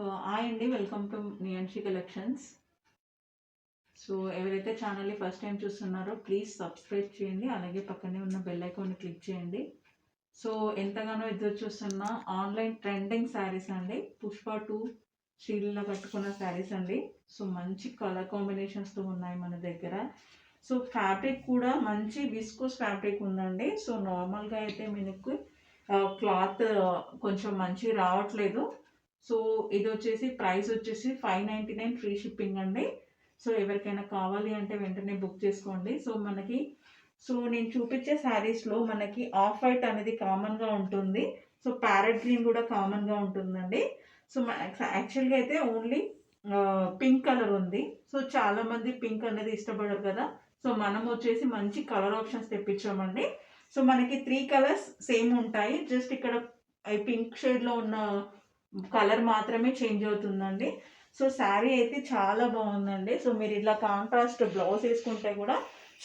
Hi అండి. Welcome to Niyanshi collections. So ఎవరైతే ఛానల్ని ఫస్ట్ టైం చూస్తున్నారో ప్లీజ్ సబ్స్క్రైబ్ చేయండి. అలాగే పక్కనే ఉన్న బెల్ ఐకాన్ని క్లిక్ చేయండి. సో ఎంతగానో ఎదురు చూస్తున్న ఆన్లైన్ ట్రెండింగ్ శారీస్ అండి. పుష్ప 2 శ్రీలీల కట్టుకున్న శారీస్ అండి. సో మంచి కలర్ కాంబినేషన్స్తో ఉన్నాయి మన దగ్గర. సో ఫ్యాబ్రిక్ కూడా మంచి విస్కోస్ ఫ్యాబ్రిక్ ఉందండి. సో నార్మల్గా అయితే మీకు క్లాత్ కొంచెం మంచి రావట్లేదు. సో ఇది వచ్చేసి ప్రైస్ వచ్చేసి 599 ఫ్రీ షిప్పింగ్ అండి. సో ఎవరికైనా కావాలి అంటే వెంటనే బుక్ చేసుకోండి. సో నేను చూపించే శారీస్లో మనకి ఆఫ్ వైట్ అనేది కామన్గా ఉంటుంది. సో ప్యారెట్ గ్రీన్ కూడా కామన్గా ఉంటుందండి. సో యాక్చువల్గా అయితే ఓన్లీ పింక్ కలర్ ఉంది. సో చాలామంది పింక్ అనేది ఇష్టపడరు కదా. సో మనం వచ్చేసి మంచి కలర్ ఆప్షన్స్ తెప్పించామండి. సో మనకి 3 కలర్స్ సేమ్ ఉంటాయి. జస్ట్ ఇక్కడ పింక్ షేడ్లో ఉన్న కలర్ మాత్రమే చేంజ్ అవుతుందండి. సో శారీ అయితే చాలా బాగుందండి. సో మీరు ఇట్లా కాంట్రాస్ట్ బ్లౌజ్ వేసుకుంటే కూడా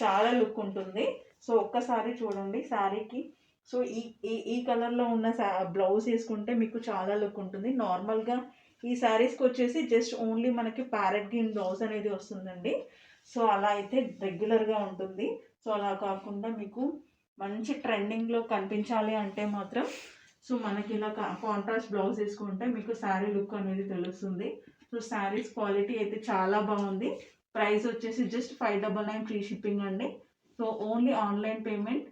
చాలా లుక్ ఉంటుంది. సో ఒక్కసారి చూడండి శారీకి. సో ఈ ఈ ఈ కలర్లో ఉన్న బ్లౌజ్ వేసుకుంటే మీకు చాలా లుక్ ఉంటుంది. నార్మల్గా ఈ శారీస్కి వచ్చేసి జస్ట్ ఓన్లీ మనకి ప్యారెట్ గ్రీన్ బ్లౌజ్ అనేది వస్తుందండి. సో అలా అయితే రెగ్యులర్గా ఉంటుంది. సో అలా కాకుండా మీకు మంచి ట్రెండింగ్లో కనిపించాలి అంటే మాత్రం సో మనకి ఇలా కాంట్రాస్ట్ బ్లౌజ్ వేసుకుంటే మీకు శారీ లుక్ అనేది తెలుస్తుంది. సో శారీస్ క్వాలిటీ అయితే చాలా బాగుంది. ప్రైస్ వచ్చేసి జస్ట్ 599 ఫ్రీ షిప్పింగ్ అండి. So only online payment.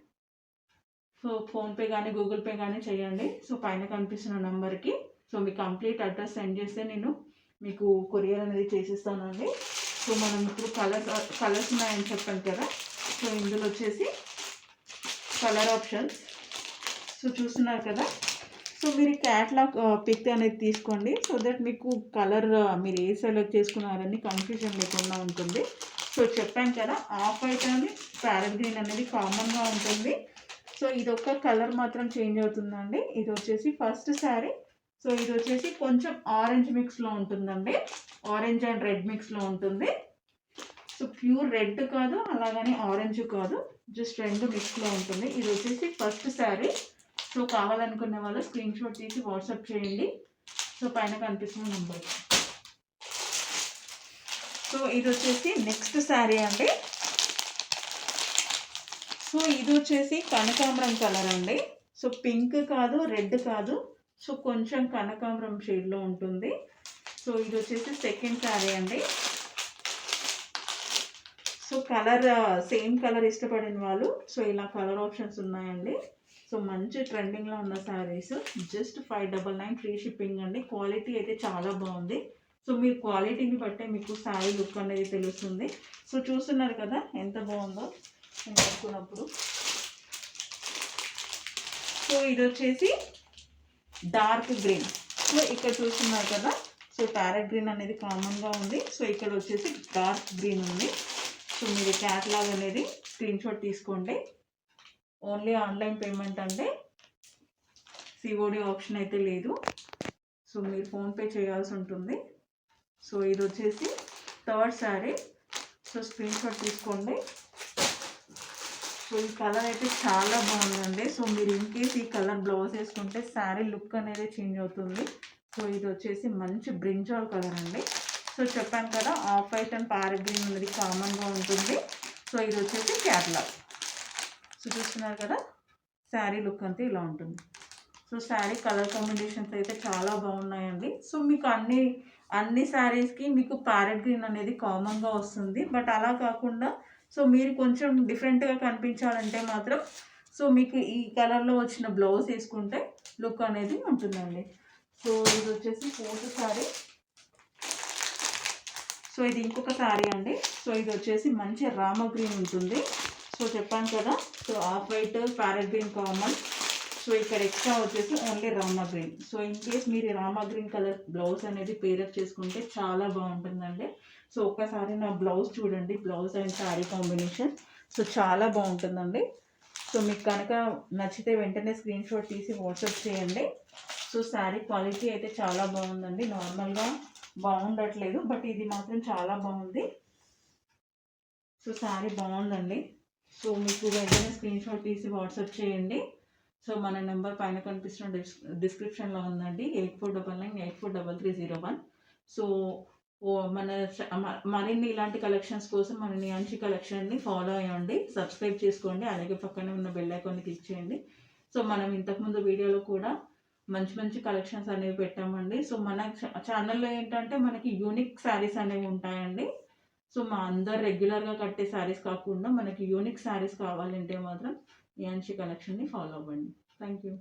So PhonePe కానీ గూగుల్ పే కానీ చేయండి. సో పైన కనిపిస్తున్న నెంబర్కి సో మీ కంప్లీట్ అడ్రస్ సెండ్ చేస్తే నేను మీకు కొరియర్ అనేది చేసిస్తానండి. సో మనం ఇప్పుడు కలర్స్ ఉన్నాయని చెప్పాను కదా. సో ఇందులో వచ్చేసి కలర్ ఆప్షన్స్ సో చూస్తున్నారు కదా. సో మీరు క్యాట్లాగ్ పిక్ అనేది తీసుకోండి. సో దట్ మీకు కలర్ మీరు ఏ సెలెక్ట్ చేసుకున్నారని కన్ఫ్యూజన్ లేకుండా ఉంటుంది. సో చెప్పాను కదా ఆఫ్ వైట్ అని ప్యారెట్ గ్రీన్ అనేది కామన్గా ఉంటుంది. సో ఇది ఒక్క కలర్ మాత్రం చేంజ్ అవుతుందండి. ఇది వచ్చేసి ఫస్ట్ శారీ. సో ఇది వచ్చేసి కొంచెం ఆరెంజ్ మిక్స్లో ఉంటుందండి. ఆరెంజ్ అండ్ రెడ్ మిక్స్లో ఉంటుంది. సో ప్యూర్ రెడ్ కాదు, అలాగని ఆరెంజ్ కాదు, జస్ట్ రెండు మిక్స్లో ఉంటుంది. ఇది వచ్చేసి ఫస్ట్ శారీ. సో కావాలనుకునే వాళ్ళు స్క్రీన్ షాట్ తీసి వాట్సాప్ చేయండి. సో పైన కనిపిస్తున్న నెంబర్. సో ఇది వచ్చేసి నెక్స్ట్ శారీ అండి. సో ఇది వచ్చేసి కనకాంబరం కలర్ అండి. సో పింక్ కాదు, రెడ్ కాదు, సో కొంచెం కనకాంబరం షేడ్లో ఉంటుంది. సో ఇది వచ్చేసి సెకండ్ శారీ అండి. సో కలర్ సేమ్ కలర్ ఇష్టపడిన వాళ్ళు సో ఇలా కలర్ ఆప్షన్స్ ఉన్నాయండి. సో మంచి ట్రెండింగ్లో ఉన్న శారీస్ జస్ట్ 599 ఫ్రీ షిప్పింగ్ అండి. క్వాలిటీ అయితే చాలా బాగుంది. సో మీరు క్వాలిటీని బట్టే మీకు శారీ లుక్ అనేది తెలుస్తుంది. సో చూస్తున్నారు కదా ఎంత బాగుందో నేను కట్టుకున్నప్పుడు. సో ఇది వచ్చేసి డార్క్ గ్రీన్. సో ఇక్కడ చూస్తున్నారు కదా. సో ప్యారెట్ గ్రీన్ అనేది కామన్గా ఉంది. సో ఇక్కడ వచ్చేసి డార్క్ గ్రీన్ ఉంది. సో మీరు క్యాట్లాగ్ అనేది స్క్రీన్ షాట్ తీసుకోండి. ఓన్లీ ఆన్లైన్ పేమెంట్ అంటే సిఓడి ఆప్షన్ అయితే లేదు. సో మీరు ఫోన్పే చేయాల్సి ఉంటుంది. సో ఇది వచ్చేసి third sari. So screen shot తీసుకోండి. సో ఈ కలర్ అయితే చాలా బాగుందండి. సో మీరు ఇన్ కేస్ ఈ కలర్ బ్లౌజ్ వేసుకుంటే శారీ లుక్ అనేది చేంజ్ అవుతుంది. సో ఇది వచ్చేసి మంచి బ్రింజాల్ కలర్ అండి. సో చెప్పాను కదా off white and parrot green అనేది కామన్గా ఉంటుంది. సో ఇది వచ్చేసి క్యాట్లాగ్. సో చూస్తున్నారు కదా శారీ లుక్ అంతా ఇలా ఉంటుంది. సో శారీ కలర్ కాంబినేషన్స్ అయితే చాలా బాగున్నాయండి. సో మీకు అన్ని శారీస్కి మీకు ప్యారెట్ గ్రీన్ అనేది కామన్గా వస్తుంది. బట్ అలా కాకుండా సో మీరు కొంచెం డిఫరెంట్గా కనిపించాలంటే మాత్రం సో మీకు ఈ కలర్లో వచ్చిన బ్లౌజ్ వేసుకుంటే లుక్ అనేది ఉంటుందండి. సో ఇది వచ్చేసి ఫోర్త్ శారీ. సో ఇది ఇంకొక శారీ అండి. సో ఇది వచ్చేసి మంచి రామ గ్రీన్ ఉంటుంది. సో చెప్పాను కదా so off white parrot green common. So ఇక్కడ ఎక్స్ట్రా వచ్చేసి only Rama green. So in case మీరు రామా గ్రీన్ కలర్ బ్లౌజ్ అనేది పేరప్ చేసుకుంటే చాలా బాగుంటుందండి. సో ఒక్కసారి నా బ్లౌజ్ చూడండి, blouse and sari combination so చాలా బాగుంటుందండి. సో మీకు కనుక నచ్చితే వెంటనే స్క్రీన్ షాట్ తీసి వాట్సాప్ చేయండి. సో శారీ క్వాలిటీ అయితే చాలా బాగుందండి. నార్మల్గా బాగుండట్లేదు, బట్ ఇది మాత్రం చాలా బాగుంది. సో శారీ బాగుందండి. సో మీకు వెంటనే స్క్రీన్ షాట్ తీసి వాట్సాప్ చేయండి. సో మన నెంబర్ పైన కనిపిస్తున్న డిస్క్రిప్షన్లో ఉందండి, 8499843301. సో మరిన్ని ఇలాంటి కలెక్షన్స్ కోసం మన నియాన్షి కలెక్షన్ని ఫాలో అయ్యండి, సబ్స్క్రైబ్ చేసుకోండి, అలాగే పక్కనే ఉన్న బెల్ ఐకాన్ని క్లిక్ చేయండి. సో మనం ఇంతకుముందు వీడియోలో కూడా మంచి మంచి కలెక్షన్స్ అనేవి పెట్టామండి. సో మన ఛానల్లో ఏంటంటే మనకి యూనిక్ శారీస్ అనేవి ఉంటాయండి. సో మా అందరు రెగ్యులర్గా కట్టే శారీస్ కాకుండా మనకి యూనిక్ శారీస్ కావాలంటే మాత్రం నియాన్షి కలెక్షన్ని ఫాలో అవ్వండి. Thank you.